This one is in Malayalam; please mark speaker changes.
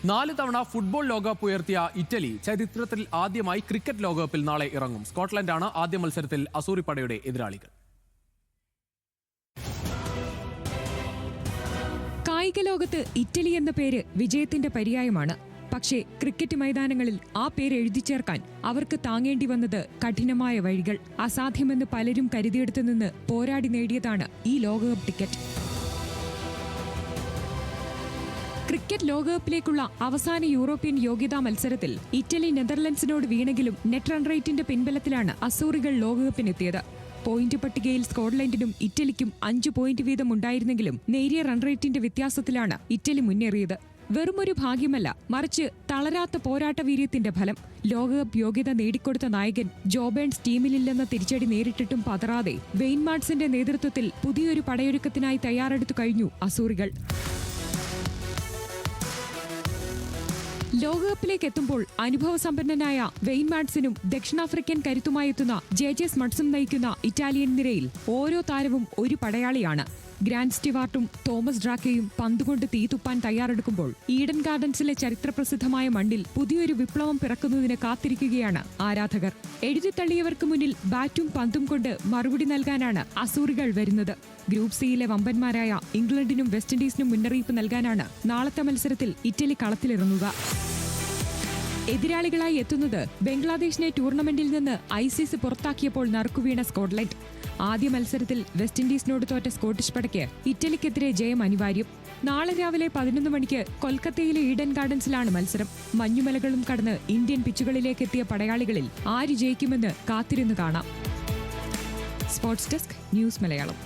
Speaker 1: 4 തവണ ഫുട്ബോൾ ലോകകപ്പ് ഉയർത്തിയ ഇറ്റലി ചരിത്രത്തിൽ ആദ്യമായി ക്രിക്കറ്റ് ലോകകപ്പിൽ നാളെ ഇറങ്ങും. സ്കോട്ട്ലൻഡാണ് ആദ്യ മത്സരത്തിൽ അസൂറിപ്പടയുടെ എതിരാളികൾ.
Speaker 2: കായിക ലോകത്ത് ഇറ്റലി എന്ന പേര് വിജയത്തിന്റെ പര്യായമാണ്. പക്ഷേ ക്രിക്കറ്റ് മൈതാനങ്ങളിൽ ആ പേര് എഴുതി ചേർക്കാൻ അവർക്ക് താങ്ങേണ്ടി വന്നത് കഠിനമായ വഴികൾ. അസാധ്യമെന്ന് പലരും കരുതിയെടുത്തു നിന്ന് പോരാടി നേടിയതാണ് ഈ ലോകകപ്പ് ടിക്കറ്റ്. ക്രിക്കറ്റ് ലോകകപ്പിലേക്കുള്ള അവസാന യൂറോപ്യൻ യോഗ്യതാ മത്സരത്തിൽ ഇറ്റലി നെതർലൻഡ്സിനോട് വീണെങ്കിലും നെറ്റ് റൺ റേറ്റിന്റെ പിൻബലത്തിലാണ് അസൂറികൾ ലോകകപ്പിനെത്തിയത്. പോയിന്റ് പട്ടികയിൽ സ്കോട്ട്ലൻഡിനും ഇറ്റലിക്കും 5 പോയിന്റ് വീതം ഉണ്ടായിരുന്നെങ്കിലും നേരിയ റൺ റേറ്റിന്റെ വ്യത്യാസത്തിലാണ് ഇറ്റലി മുന്നേറിയത്. വെറുമൊരു ഭാഗ്യമല്ല, മറിച്ച് തളരാത്ത പോരാട്ട വീര്യത്തിന്റെ ഫലം. ലോകകപ്പ് യോഗ്യത നേടിക്കൊടുത്ത നായകൻ ജോ ബേൺസ് ടീമിലില്ലെന്ന തിരിച്ചടി നേരിട്ടിട്ടും പതറാതെ വെയിൻമാർട്സിന്റെ നേതൃത്വത്തിൽ പുതിയൊരു പടയൊരുക്കത്തിനായി തയ്യാറെടുത്തു കഴിഞ്ഞു അസൂറികൾ. ലോകകപ്പിലേക്ക് എത്തുമ്പോൾ അനുഭവസമ്പന്നനായ വെയിൻമാർട്സിനും ദക്ഷിണാഫ്രിക്കൻ കരുത്തുമായെത്തുന്ന ജെ സ്മട്സും നയിക്കുന്ന ഇറ്റാലിയൻ നിരയിൽ ഓരോ താരവും ഒരു പടയാളിയാണ്. ഗ്രാൻഡ് സ്റ്റിവാർട്ടും തോമസ് ഡ്രാക്കയും പന്തുകൊണ്ട് തീതുപ്പാൻ തയ്യാറെടുക്കുമ്പോൾ ഈഡൻ ഗാർഡൻസിലെ ചരിത്രപ്രസിദ്ധമായ മണ്ണിൽ പുതിയൊരു വിപ്ലവം പിറക്കുന്നതിന് കാത്തിരിക്കുകയാണ് ആരാധകർ. എഴുതിത്തള്ളിയവർക്ക് മുന്നിൽ ബാറ്റും പന്തും കൊണ്ട് മറുപടി നൽകാനാണ് അസൂറികൾ വരുന്നത്. ഗ്രൂപ്പ് സിയിലെ വമ്പന്മാരായ ഇംഗ്ലണ്ടിനും വെസ്റ്റ് ഇൻഡീസിനും മുന്നറിയിപ്പ് നൽകാനാണ് നാളത്തെ മത്സരത്തിൽ ഇറ്റലി കളത്തിലിറങ്ങുക. എതിരാളികളായി എത്തുന്നത് ബംഗ്ലാദേശിനെ ടൂർണമെന്റിൽ നിന്ന് ICC പുറത്താക്കിയപ്പോൾ നറുക്കുവീണ സ്കോട്ട്ലൻഡ്. ആദ്യ മത്സരത്തിൽ വെസ്റ്റ് ഇൻഡീസിനോട് തോറ്റ സ്കോട്ടിഷ് പടയ്ക്ക് ഇറ്റലിക്കെതിരെ ജയം അനിവാര്യം. നാളെ രാവിലെ 11 മണിക്ക് കൊൽക്കത്തയിലെ ഈഡൻ ഗാർഡൻസിലാണ് മത്സരം. മഞ്ഞുമലകളും കടന്ന് ഇന്ത്യൻ പിച്ചുകളിലേക്ക് എത്തിയ പടയാളികളിൽ ആര് ജയിക്കുമെന്ന് കാത്തിരുന്ന് കാണാം. Sports desk, news Malayalam.